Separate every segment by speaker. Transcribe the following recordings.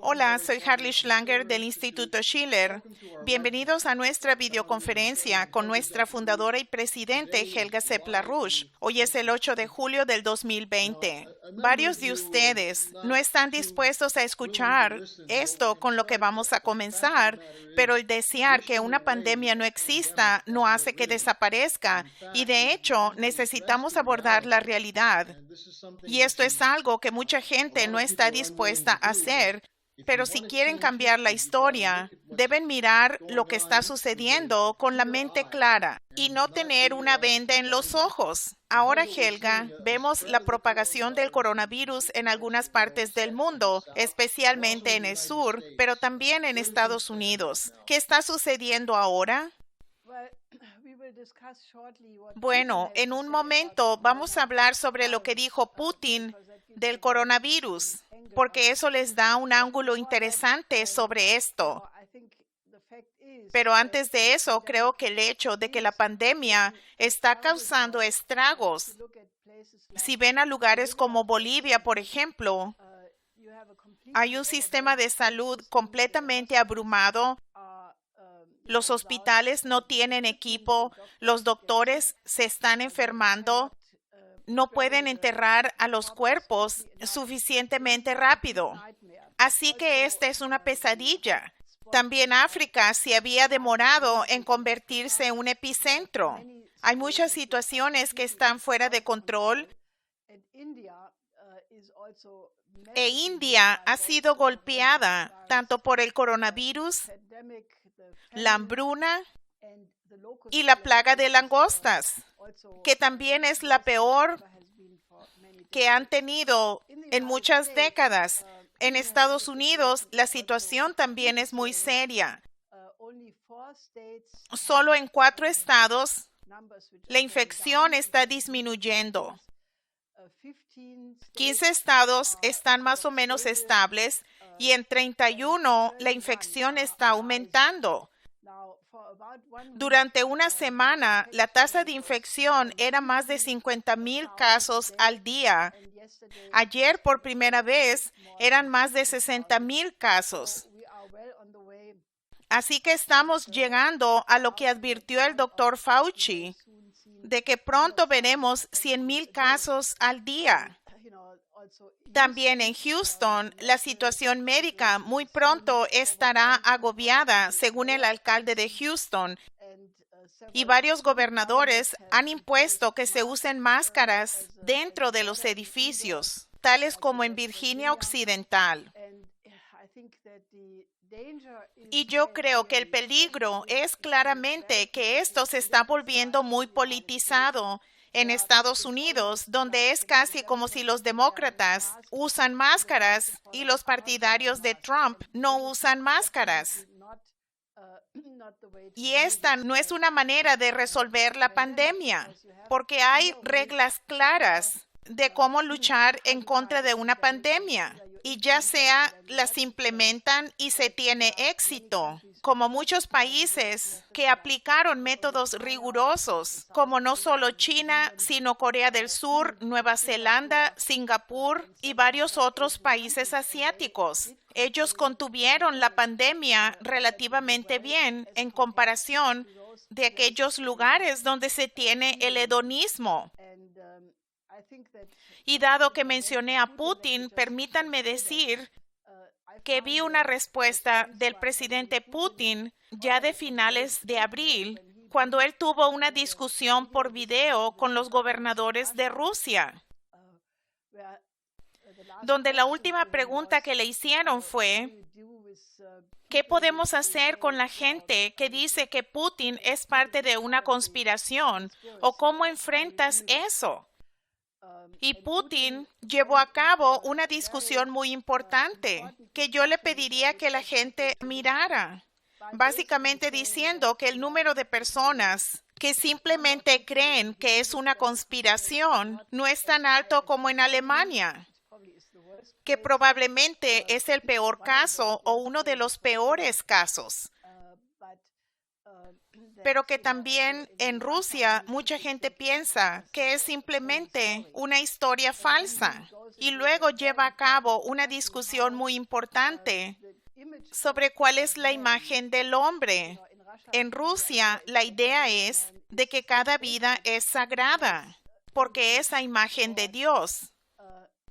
Speaker 1: Hola, soy Harley Schlanger del Instituto Schiller. Bienvenidos a nuestra videoconferencia con nuestra fundadora y presidente Helga Sepp-LaRouche. Hoy es el 8 de julio del 2020. Varios de ustedes no están dispuestos a escuchar esto con lo que vamos a comenzar, pero el desear que una pandemia no exista no hace que desaparezca y de hecho necesitamos abordar la realidad. Y esto es algo que mucha gente no está dispuesta a hacer. Pero si quieren cambiar la historia, deben mirar lo que está sucediendo con la mente clara y no tener una venda en los ojos. Ahora, Helga, vemos la propagación del coronavirus en algunas partes del mundo, especialmente en el sur, pero también en Estados Unidos. ¿Qué está sucediendo ahora? Bueno, en un momento vamos a hablar sobre lo que dijo Putin del coronavirus, porque eso les da un ángulo interesante sobre esto. Pero antes de eso, creo que el hecho de que la pandemia está causando estragos. Si ven a lugares como Bolivia, por ejemplo, hay un sistema de salud completamente abrumado. Los hospitales no tienen equipo, los doctores se están enfermando, no pueden enterrar a los cuerpos suficientemente rápido. Así que esta es una pesadilla. También África se había demorado en convertirse en un epicentro. Hay muchas situaciones que están fuera de control. E India ha sido golpeada tanto por el coronavirus, la hambruna y la plaga de langostas, que también es la peor que han tenido en muchas décadas. En Estados Unidos, la situación también es muy seria. Solo en 4 estados, la infección está disminuyendo. 15 estados están más o menos estables y en 31 la infección está aumentando. Durante una semana, la tasa de infección era más de 50,000 casos al día. Ayer, por primera vez, eran más de 60,000 casos. Así que estamos llegando a lo que advirtió el doctor Fauci, de que pronto veremos 100,000 casos al día. También en Houston, la situación médica muy pronto estará agobiada, según el alcalde de Houston. Y varios gobernadores han impuesto que se usen máscaras dentro de los edificios, tales como en Virginia Occidental. Y yo creo que el peligro es claramente que esto se está volviendo muy politizado en Estados Unidos, donde es casi como si los demócratas usan máscaras y los partidarios de Trump no usan máscaras. Y esta no es una manera de resolver la pandemia, porque hay reglas claras de cómo luchar en contra de una pandemia. Y ya sea las implementan y se tiene éxito, como muchos países que aplicaron métodos rigurosos, como no solo China, sino Corea del Sur, Nueva Zelanda, Singapur y varios otros países asiáticos. Ellos contuvieron la pandemia relativamente bien en comparación de aquellos lugares donde se tiene el hedonismo. Y dado que mencioné a Putin, permítanme decir que vi una respuesta del presidente Putin ya de finales de abril, cuando él tuvo una discusión por video con los gobernadores de Rusia, donde la última pregunta que le hicieron fue: ¿qué podemos hacer con la gente que dice que Putin es parte de una conspiración? ¿O cómo enfrentas eso? Y Putin llevó a cabo una discusión muy importante que yo le pediría que la gente mirara, básicamente diciendo que el número de personas que simplemente creen que es una conspiración no es tan alto como en Alemania, que probablemente es el peor caso o uno de los peores casos. pero que también en Rusia mucha gente piensa que es simplemente una historia falsa. Y luego lleva a cabo una discusión muy importante sobre cuál es la imagen del hombre. En Rusia, la idea es de que cada vida es sagrada, porque es la imagen de Dios.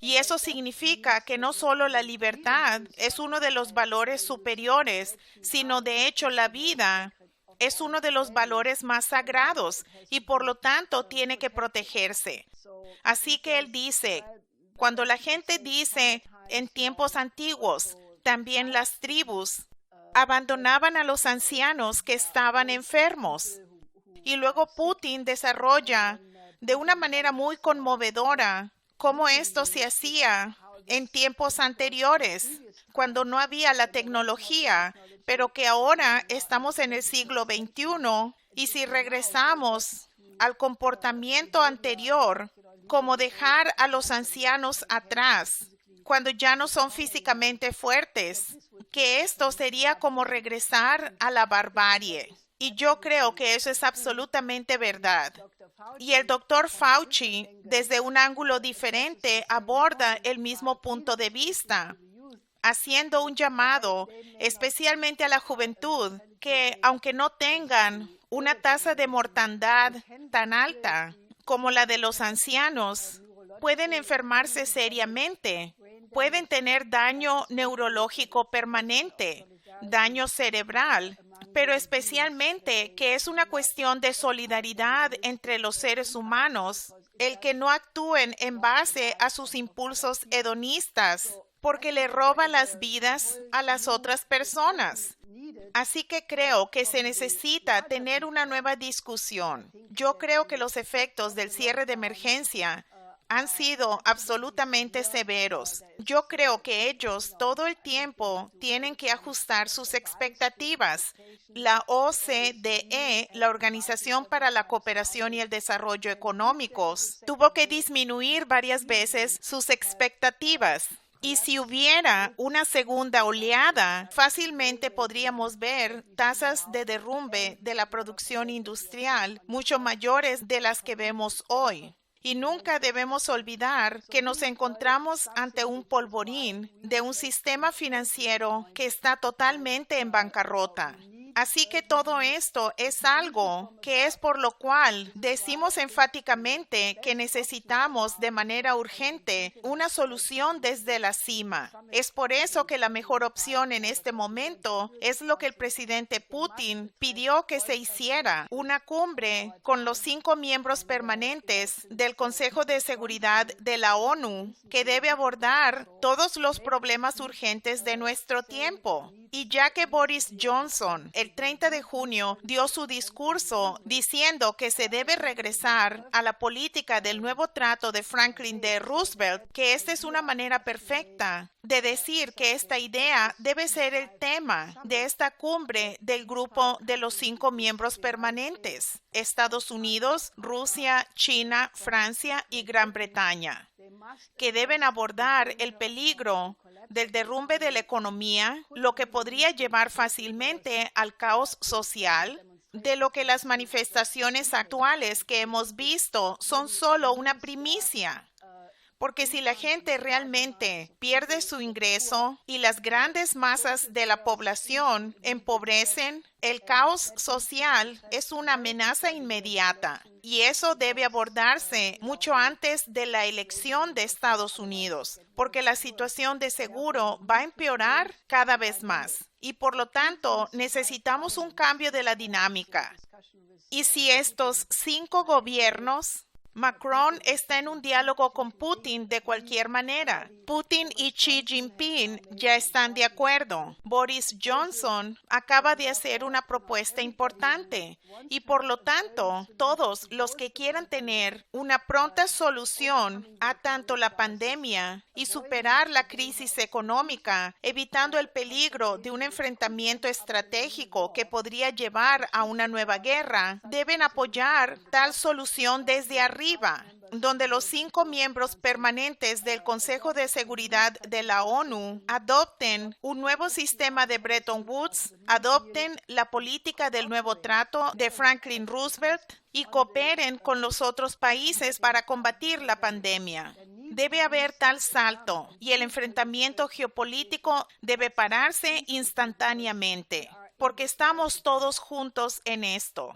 Speaker 1: Y eso significa que no solo la libertad es uno de los valores superiores, sino de hecho la vida es uno de los valores más sagrados y por lo tanto tiene que protegerse. Así que él dice, cuando la gente dice en tiempos antiguos, también las tribus abandonaban a los ancianos que estaban enfermos. Y luego Putin desarrolla de una manera muy conmovedora cómo esto se hacía en tiempos anteriores, cuando no había la tecnología, pero que ahora estamos en el siglo XXI y si regresamos al comportamiento anterior, como dejar a los ancianos atrás, cuando ya no son físicamente fuertes, que esto sería como regresar a la barbarie. Y yo creo que eso es absolutamente verdad. Y el doctor Fauci, desde un ángulo diferente, aborda el mismo punto de vista, haciendo un llamado especialmente a la juventud, que aunque no tengan una tasa de mortandad tan alta como la de los ancianos, pueden enfermarse seriamente, pueden tener daño neurológico permanente, daño cerebral, pero especialmente que es una cuestión de solidaridad entre los seres humanos, el que no actúen en base a sus impulsos hedonistas, porque le roba las vidas a las otras personas. Así que creo que se necesita tener una nueva discusión. Yo creo que los efectos del cierre de emergencia han sido absolutamente severos. Yo creo que ellos todo el tiempo tienen que ajustar sus expectativas. La OCDE, la Organización para la Cooperación y el Desarrollo Económicos, tuvo que disminuir varias veces sus expectativas. Y si hubiera una segunda oleada, fácilmente podríamos ver tasas de derrumbe de la producción industrial mucho mayores de las que vemos hoy. Y nunca debemos olvidar que nos encontramos ante un polvorín de un sistema financiero que está totalmente en bancarrota. Así que todo esto es algo que es por lo cual decimos enfáticamente que necesitamos de manera urgente una solución desde la cima. Es por eso que la mejor opción en este momento es lo que el presidente Putin pidió que se hiciera, una cumbre con los 5 miembros permanentes del Consejo de Seguridad de la ONU que debe abordar todos los problemas urgentes de nuestro tiempo. Y ya que Boris Johnson el 30 de junio dio su discurso diciendo que se debe regresar a la política del nuevo trato de Franklin D. Roosevelt, que esta es una manera perfecta de decir que esta idea debe ser el tema de esta cumbre del grupo de los 5 miembros permanentes: Estados Unidos, Rusia, China, Francia y Gran Bretaña, que deben abordar el peligro del derrumbe de la economía, lo que podría llevar fácilmente al caos social, de lo que las manifestaciones actuales que hemos visto son solo una primicia. Porque si la gente realmente pierde su ingreso y las grandes masas de la población empobrecen, el caos social es una amenaza inmediata. Y eso debe abordarse mucho antes de la elección de Estados Unidos, porque la situación de seguro va a empeorar cada vez más. Y por lo tanto, necesitamos un cambio de la dinámica. Y si estos 5 gobiernos, Macron está en un diálogo con Putin de cualquier manera. Putin y Xi Jinping ya están de acuerdo. Boris Johnson acaba de hacer una propuesta importante y por lo tanto, todos los que quieran tener una pronta solución a tanto la pandemia y superar la crisis económica, evitando el peligro de un enfrentamiento estratégico que podría llevar a una nueva guerra, deben apoyar tal solución desde arriba. donde los 5 miembros permanentes del Consejo de Seguridad de la ONU adopten un nuevo sistema de Bretton Woods, adopten la política del nuevo trato de Franklin Roosevelt y cooperen con los otros países para combatir la pandemia. Debe haber tal salto y el enfrentamiento geopolítico debe pararse instantáneamente, porque estamos todos juntos en esto.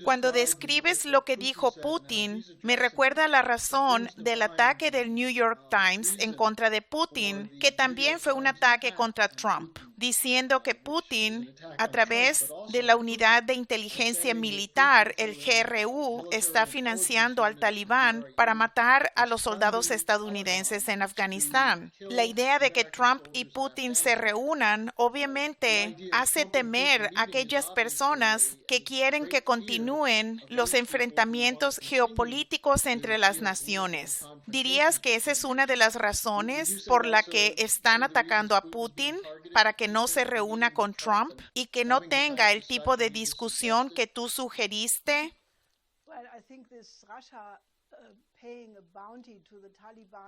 Speaker 1: Cuando describes lo que dijo Putin, me recuerda la razón del ataque del New York Times en contra de Putin, que también fue un ataque contra Trump, diciendo que Putin, a través de la unidad de inteligencia militar, el GRU, está financiando al Talibán para matar a los soldados estadounidenses en Afganistán. La idea de que Trump y Putin se reúnan, obviamente, hace temer a aquellas personas que quieren que continúen los enfrentamientos geopolíticos entre las naciones. ¿Dirías que esa es una de las razones por la que están atacando a Putin, para que no se reúna con Trump y que no tenga el tipo de discusión que tú sugeriste?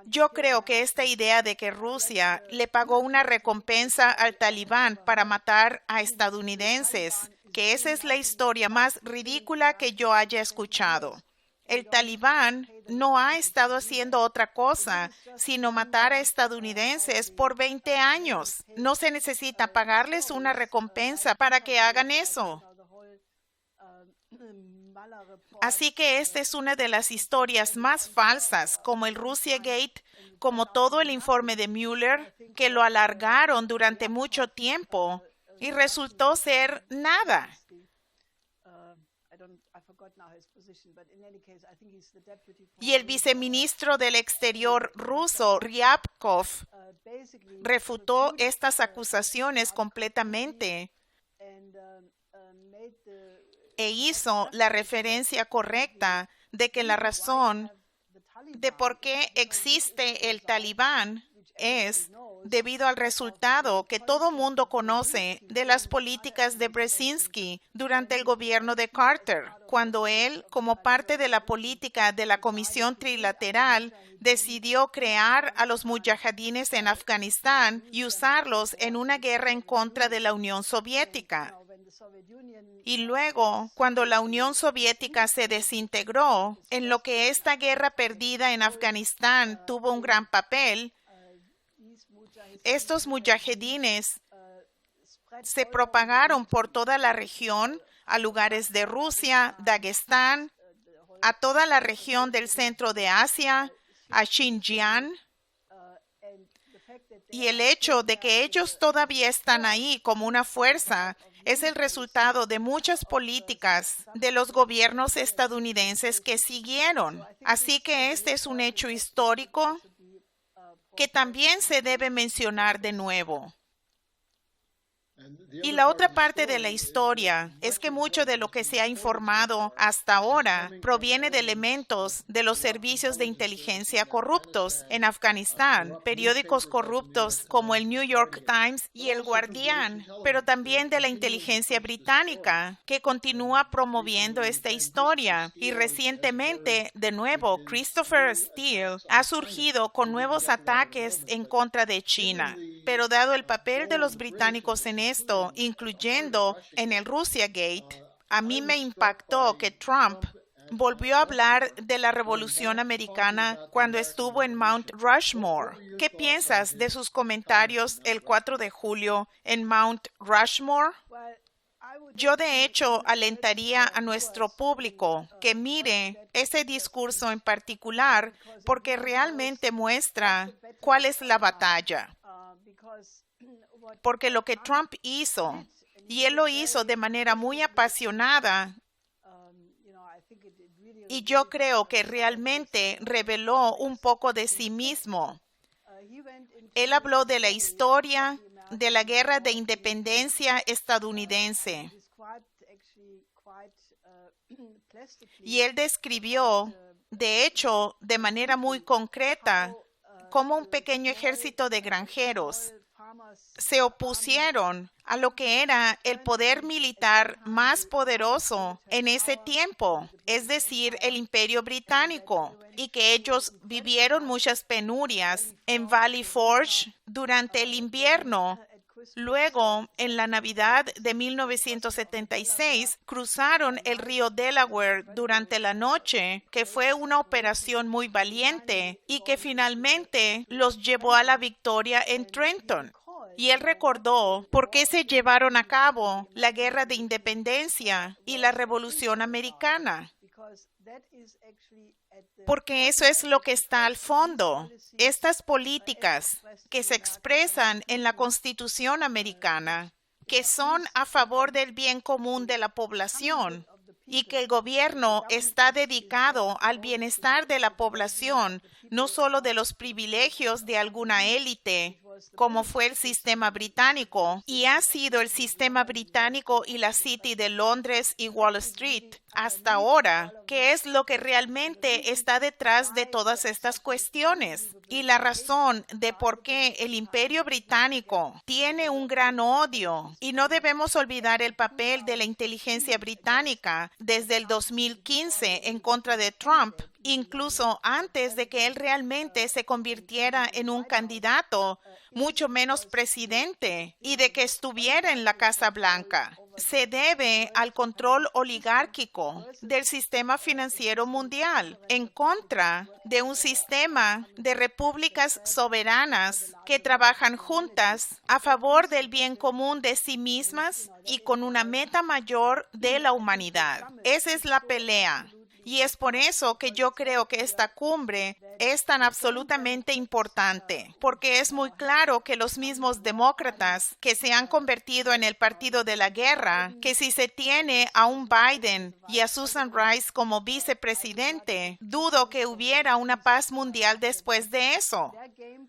Speaker 1: Yo creo que esta idea de que Rusia le pagó una recompensa al Talibán para matar a estadounidenses, que esa es la historia más ridícula que yo haya escuchado. El Talibán no ha estado haciendo otra cosa sino matar a estadounidenses por 20 años. No se necesita pagarles una recompensa para que hagan eso. Así que esta es una de las historias más falsas, como el Russiagate, como todo el informe de Mueller, que lo alargaron durante mucho tiempo y resultó ser nada. Y el viceministro del Exterior ruso, Ryabkov, refutó estas acusaciones completamente e hizo la referencia correcta de que la razón de por qué existe el Talibán es debido al resultado que todo mundo conoce de las políticas de Brzezinski durante el gobierno de Carter, cuando él, como parte de la política de la Comisión Trilateral, decidió crear a los mujahidines en Afganistán y usarlos en una guerra en contra de la Unión Soviética. Y luego, cuando la Unión Soviética se desintegró, en lo que esta guerra perdida en Afganistán tuvo un gran papel, estos mujahidines se propagaron por toda la región, a lugares de Rusia, Dagestán, a toda la región del centro de Asia, a Xinjiang. Y el hecho de que ellos todavía están ahí como una fuerza es el resultado de muchas políticas de los gobiernos estadounidenses que siguieron. Así que este es un hecho histórico que también se debe mencionar de nuevo. Y la otra parte de la historia es que mucho de lo que se ha informado hasta ahora proviene de elementos de los servicios de inteligencia corruptos en Afganistán, periódicos corruptos como el New York Times y el Guardian, pero también de la inteligencia británica, que continúa promoviendo esta historia. Y recientemente, de nuevo, Christopher Steele ha surgido con nuevos ataques en contra de China. Pero dado el papel de los británicos en esto, incluyendo en el Russiagate, a mí me impactó que Trump volvió a hablar de la Revolución Americana cuando estuvo en Mount Rushmore. ¿Qué piensas de sus comentarios el 4 de julio en Mount Rushmore? Yo, de hecho, alentaría a nuestro público que mire ese discurso en particular porque realmente muestra cuál es la batalla. Porque lo que Trump hizo, y él lo hizo de manera muy apasionada, y yo creo que realmente reveló un poco de sí mismo. Él habló de la historia de la guerra de independencia estadounidense. Y él describió, de hecho, de manera muy concreta, como un pequeño ejército de granjeros se opusieron a lo que era el poder militar más poderoso en ese tiempo, es decir, el Imperio Británico, y que ellos vivieron muchas penurias en Valley Forge durante el invierno. Luego, en la Navidad de 1976, cruzaron el río Delaware durante la noche, que fue una operación muy valiente y que finalmente los llevó a la victoria en Trenton. Y él recordó por qué se llevaron a cabo la Guerra de Independencia y la Revolución Americana. Porque eso es lo que está al fondo. Estas políticas que se expresan en la Constitución americana, que son a favor del bien común de la población y que el gobierno está dedicado al bienestar de la población, no solo de los privilegios de alguna élite, como fue el sistema británico, y ha sido el sistema británico y la City de Londres y Wall Street hasta ahora, que es lo que realmente está detrás de todas estas cuestiones. Y la razón de por qué el Imperio Británico tiene un gran odio, y no debemos olvidar el papel de la inteligencia británica desde el 2015 en contra de Trump, incluso antes de que él realmente se convirtiera en un candidato, mucho menos presidente, y de que estuviera en la Casa Blanca. Se debe al control oligárquico del sistema financiero mundial en contra de un sistema de repúblicas soberanas que trabajan juntas a favor del bien común de sí mismas y con una meta mayor de la humanidad. Esa es la pelea. Y es por eso que yo creo que esta cumbre es tan absolutamente importante, porque es muy claro que los mismos demócratas que se han convertido en el partido de la guerra, que si se tiene a un Biden y a Susan Rice como vicepresidente, dudo que hubiera una paz mundial después de eso.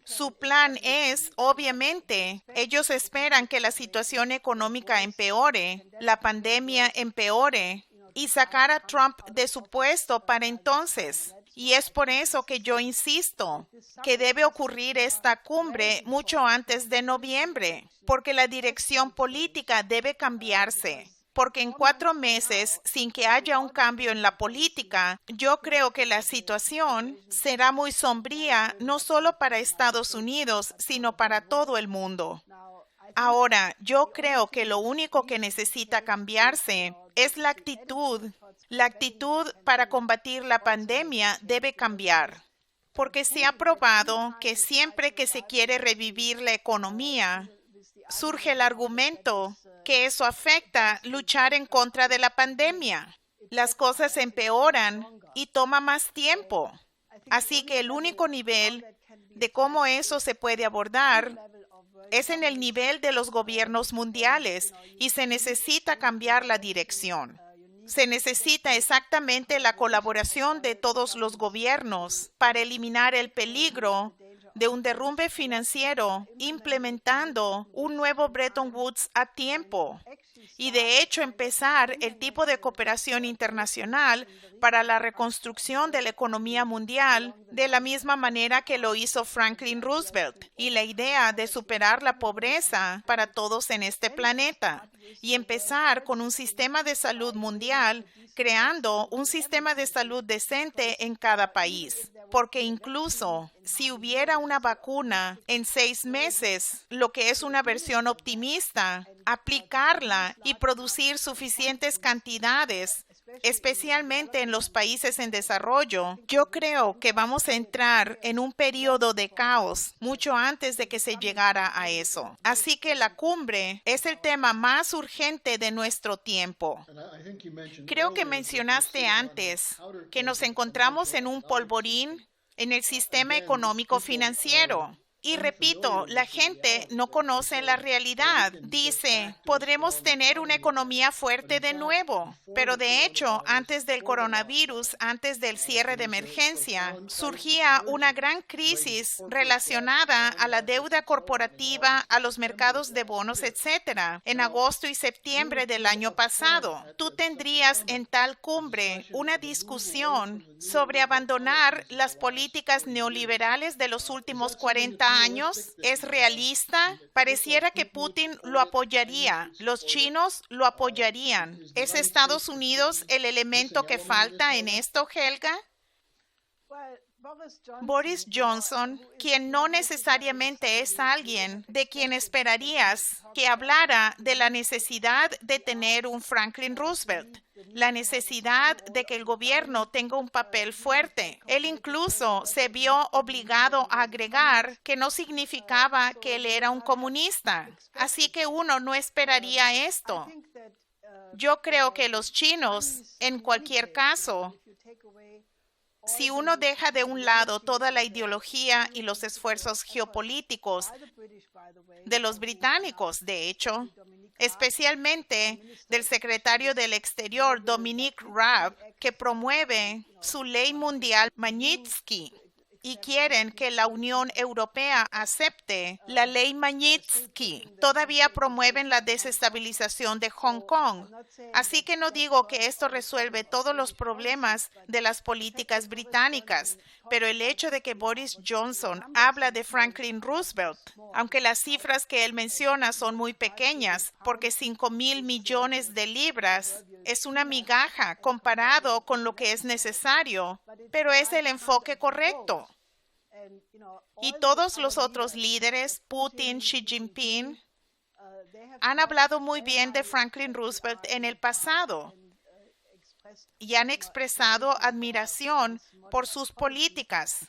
Speaker 1: Su plan es, obviamente, ellos esperan que la situación económica empeore, la pandemia empeore, y sacar a Trump de su puesto para entonces. Y es por eso que yo insisto que debe ocurrir esta cumbre mucho antes de noviembre, porque la dirección política debe cambiarse. Porque en 4 meses, sin que haya un cambio en la política, yo creo que la situación será muy sombría, no solo para Estados Unidos, sino para todo el mundo. Ahora, yo creo que lo único que necesita cambiarse es la actitud. La actitud para combatir la pandemia debe cambiar, porque se ha probado que siempre que se quiere revivir la economía, surge el argumento que eso afecta luchar en contra de la pandemia. Las cosas empeoran y toma más tiempo. Así que el único nivel de cómo eso se puede abordar es en el nivel de los gobiernos mundiales y se necesita cambiar la dirección. Se necesita exactamente la colaboración de todos los gobiernos para eliminar el peligro de un derrumbe financiero, implementando un nuevo Bretton Woods a tiempo y de hecho empezar el tipo de cooperación internacional para la reconstrucción de la economía mundial de la misma manera que lo hizo Franklin Roosevelt, y la idea de superar la pobreza para todos en este planeta y empezar con un sistema de salud mundial, creando un sistema de salud decente en cada país. Porque incluso si hubiera una vacuna en 6 meses, lo que es una versión optimista, aplicarla y producir suficientes cantidades, especialmente en los países en desarrollo, yo creo que vamos a entrar en un periodo de caos mucho antes de que se llegara a eso. Así que la cumbre es el tema más urgente de nuestro tiempo. Creo que mencionaste antes que nos encontramos en un polvorín en el sistema económico financiero. Y repito, la gente no conoce la realidad. Dice, podremos tener una economía fuerte de nuevo. Pero de hecho, antes del coronavirus, antes del cierre de emergencia, surgía una gran crisis relacionada a la deuda corporativa, a los mercados de bonos, etc. En agosto y septiembre del año pasado, tú tendrías en tal cumbre una discusión sobre abandonar las políticas neoliberales de los últimos 40 30 años? ¿Es realista? Pareciera que Putin lo apoyaría. Los chinos lo apoyarían. ¿Es Estados Unidos el elemento que falta en esto, Helga? Boris Johnson, quien no necesariamente es alguien de quien esperarías que hablara de la necesidad de tener un Franklin Roosevelt, la necesidad de que el gobierno tenga un papel fuerte. Él incluso se vio obligado a agregar que no significaba que él era un comunista. Así que uno no esperaría esto. Yo creo que los chinos, en cualquier caso, si uno deja de un lado toda la ideología y los esfuerzos geopolíticos de los británicos, de hecho, especialmente del secretario del Exterior, Dominic Raab, que promueve su ley mundial Magnitsky, y quieren que la Unión Europea acepte la ley Magnitsky. Todavía promueven la desestabilización de Hong Kong. Así que no digo que esto resuelve todos los problemas de las políticas británicas, pero el hecho de que Boris Johnson habla de Franklin Roosevelt, aunque las cifras que él menciona son muy pequeñas, porque 5,000 millones de libras es una migaja comparado con lo que es necesario, pero es el enfoque correcto. Y todos los otros líderes, Putin, Xi Jinping, han hablado muy bien de Franklin Roosevelt en el pasado y han expresado admiración por sus políticas.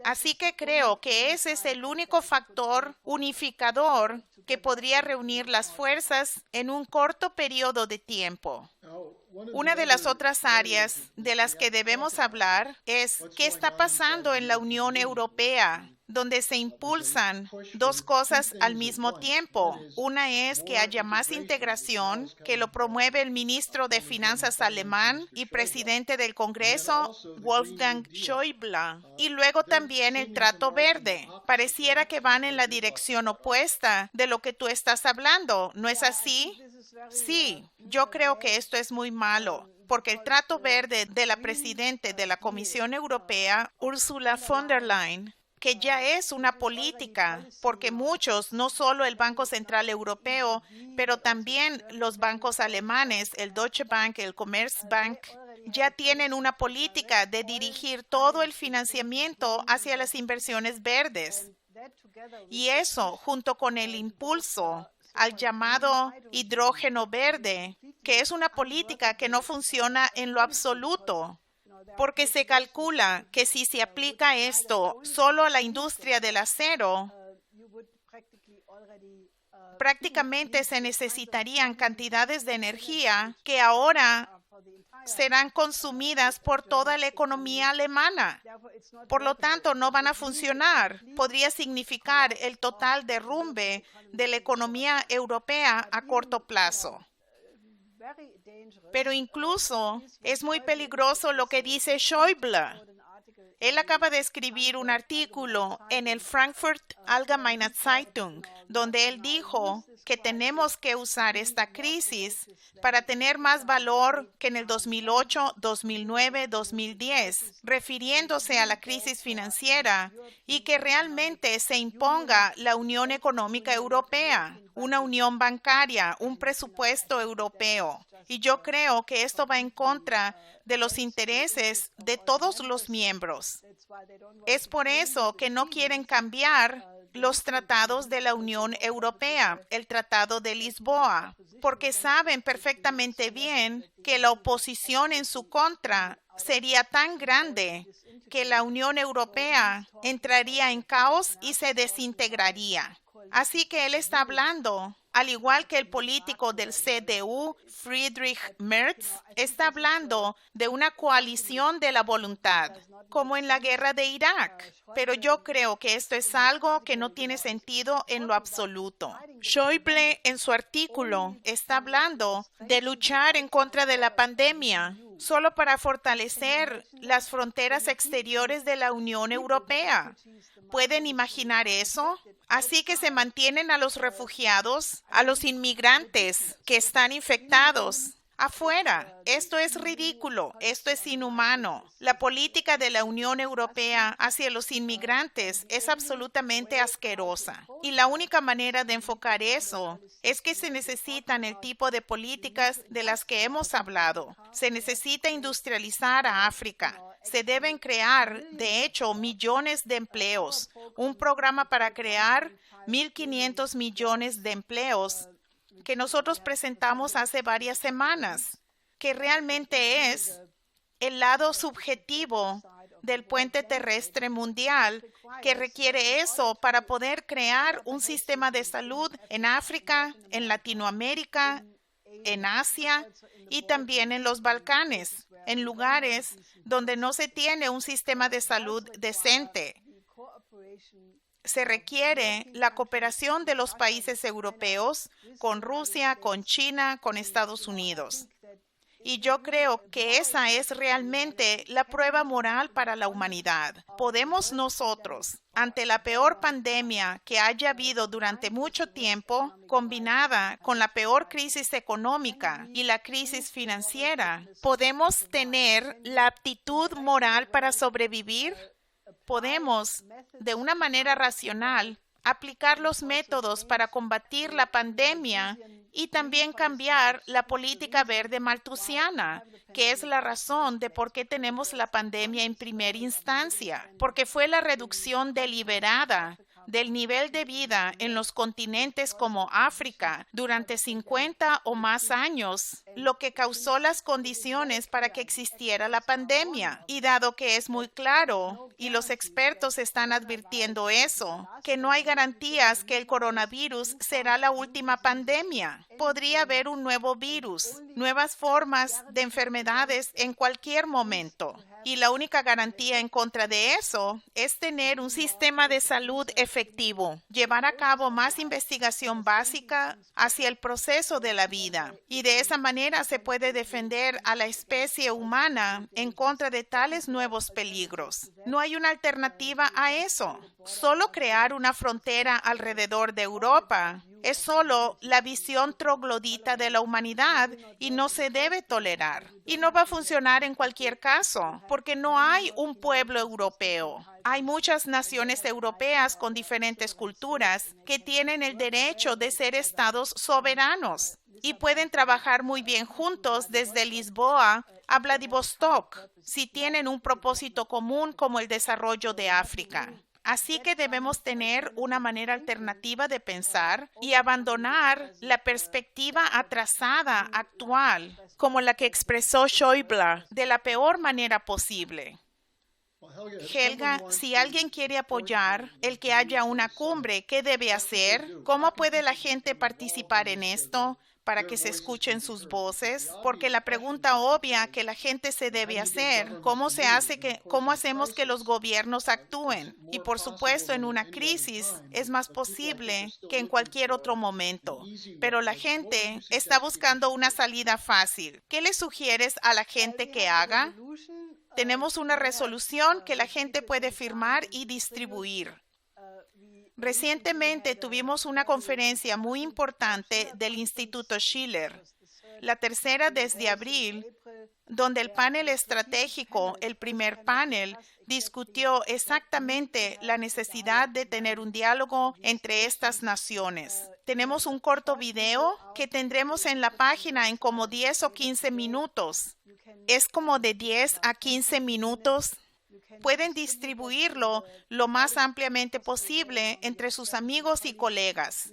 Speaker 1: Así que creo que ese es el único factor unificador que podría reunir las fuerzas en un corto periodo de tiempo. Una de las otras áreas de las que debemos hablar es qué está pasando en la Unión Europea, donde se impulsan dos cosas al mismo tiempo. Una es que haya más integración, que lo promueve el ministro de Finanzas alemán y presidente del Congreso, Wolfgang Schäuble. Y luego también el Trato Verde. Pareciera que van en la dirección opuesta de lo que tú estás hablando. ¿No es así? Sí, yo creo que esto es muy malo, porque el Trato Verde de la presidenta de la Comisión Europea, Ursula von der Leyen, que ya es una política, porque muchos, no solo el Banco Central Europeo, pero también los bancos alemanes, el Deutsche Bank, el Commerzbank, ya tienen una política de dirigir todo el financiamiento hacia las inversiones verdes. Y eso, junto con el impulso al llamado hidrógeno verde, que es una política que no funciona en lo absoluto, porque se calcula que si se aplica esto solo a la industria del acero, prácticamente se necesitarían cantidades de energía que ahora serán consumidas por toda la economía alemana. Por lo tanto, no van a funcionar. Podría significar el total derrumbe de la economía europea a corto plazo. Pero incluso es muy peligroso lo que dice Schäuble. Él acaba de escribir un artículo en el Frankfurt Allgemeine Zeitung, donde él dijo que tenemos que usar esta crisis para tener más valor que en el 2008, 2009, 2010, refiriéndose a la crisis financiera, y que realmente se imponga la Unión Económica Europea, una unión bancaria, un presupuesto europeo. Y yo creo que esto va en contra de los intereses de todos los miembros. Es por eso que no quieren cambiar los tratados de la Unión Europea, el Tratado de Lisboa, porque saben perfectamente bien que la oposición en su contra sería tan grande que la Unión Europea entraría en caos y se desintegraría. Así que él está hablando, al igual que el político del CDU, Friedrich Merz, está hablando de una coalición de la voluntad, como en la guerra de Irak. Pero yo creo que esto es algo que no tiene sentido en lo absoluto. Schäuble, en su artículo, está hablando de luchar en contra de la pandemia, solo para fortalecer las fronteras exteriores de la Unión Europea. ¿Pueden imaginar eso? Así que se mantienen a los refugiados, a los inmigrantes que están infectados, afuera. Esto es ridículo, esto es inhumano. La política de la Unión Europea hacia los inmigrantes es absolutamente asquerosa. Y la única manera de enfocar eso es que se necesitan el tipo de políticas de las que hemos hablado. Se necesita industrializar a África. Se deben crear, de hecho, millones de empleos. Un programa para crear 1.500 millones de empleos que nosotros presentamos hace varias semanas, que realmente es el lado subjetivo del puente terrestre mundial que requiere eso para poder crear un sistema de salud en África, en Latinoamérica, en Asia y también en los Balcanes, en lugares donde no se tiene un sistema de salud decente. Se requiere la cooperación de los países europeos con Rusia, con China, con Estados Unidos. Y yo creo que esa es realmente la prueba moral para la humanidad. ¿Podemos nosotros, ante la peor pandemia que haya habido durante mucho tiempo, combinada con la peor crisis económica y la crisis financiera, podemos tener la aptitud moral para sobrevivir? Podemos, de una manera racional, aplicar los métodos para combatir la pandemia y también cambiar la política verde malthusiana, que es la razón de por qué tenemos la pandemia en primera instancia, porque fue la reducción deliberada del nivel de vida en los continentes como África durante 50 o más años, lo que causó las condiciones para que existiera la pandemia. Y dado que es muy claro, y los expertos están advirtiendo eso, que no hay garantías que el coronavirus será la última pandemia. Podría haber un nuevo virus, nuevas formas de enfermedades en cualquier momento. Y la única garantía en contra de eso es tener un sistema de salud efectivo, llevar a cabo más investigación básica hacia el proceso de la vida. Y de esa manera se puede defender a la especie humana en contra de tales nuevos peligros. No hay una alternativa a eso. Solo crear una frontera alrededor de Europa es solo la visión troglodita de la humanidad y no se debe tolerar. Y no va a funcionar en cualquier caso, porque no hay un pueblo europeo. Hay muchas naciones europeas con diferentes culturas que tienen el derecho de ser estados soberanos y pueden trabajar muy bien juntos desde Lisboa a Vladivostok si tienen un propósito común como el desarrollo de África. Así que debemos tener una manera alternativa de pensar y abandonar la perspectiva atrasada actual, como la que expresó Schäuble, de la peor manera posible. Helga, si alguien quiere apoyar el que haya una cumbre, ¿qué debe hacer? ¿Cómo puede la gente participar en esto para que se escuchen sus voces? Porque la pregunta obvia que la gente se debe hacer, ¿cómo hacemos que los gobiernos actúen? Y por supuesto, en una crisis es más posible que en cualquier otro momento. Pero la gente está buscando una salida fácil. ¿Qué le sugieres a la gente que haga? Tenemos una resolución que la gente puede firmar y distribuir. Recientemente tuvimos una conferencia muy importante del Instituto Schiller, la tercera desde abril, donde el panel estratégico, el primer panel, discutió exactamente la necesidad de tener un diálogo entre estas naciones. Tenemos un corto video que tendremos en la página en como 10 o 15 minutos. Es como de 10 a 15 minutos. Pueden distribuirlo lo más ampliamente posible entre sus amigos y colegas.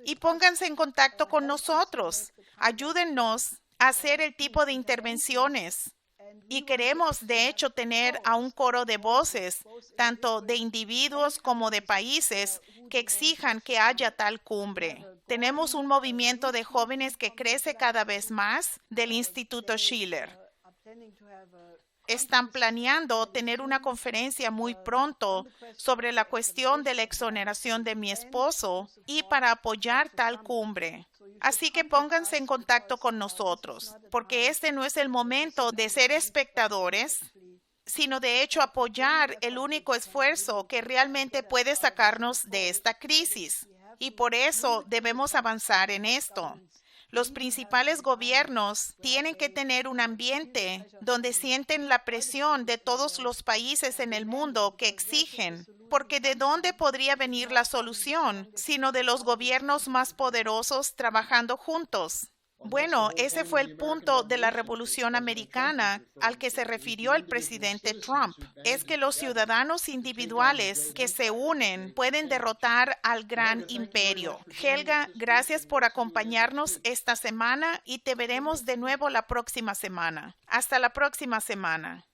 Speaker 1: Y pónganse en contacto con nosotros. Ayúdennos a hacer el tipo de intervenciones. Y queremos, de hecho, tener a un coro de voces, tanto de individuos como de países, que exijan que haya tal cumbre. Tenemos un movimiento de jóvenes que crece cada vez más del Instituto Schiller. Están planeando tener una conferencia muy pronto sobre la cuestión de la exoneración de mi esposo y para apoyar tal cumbre. Así que pónganse en contacto con nosotros, porque este no es el momento de ser espectadores, sino de hecho apoyar el único esfuerzo que realmente puede sacarnos de esta crisis. Y por eso debemos avanzar en esto. Los principales gobiernos tienen que tener un ambiente donde sienten la presión de todos los países en el mundo que exigen, porque ¿de dónde podría venir la solución sino de los gobiernos más poderosos trabajando juntos? Bueno, ese fue el punto de la Revolución Americana al que se refirió el presidente Trump. Es que los ciudadanos individuales que se unen pueden derrotar al gran imperio. Helga, gracias por acompañarnos esta semana y te veremos de nuevo la próxima semana. Hasta la próxima semana.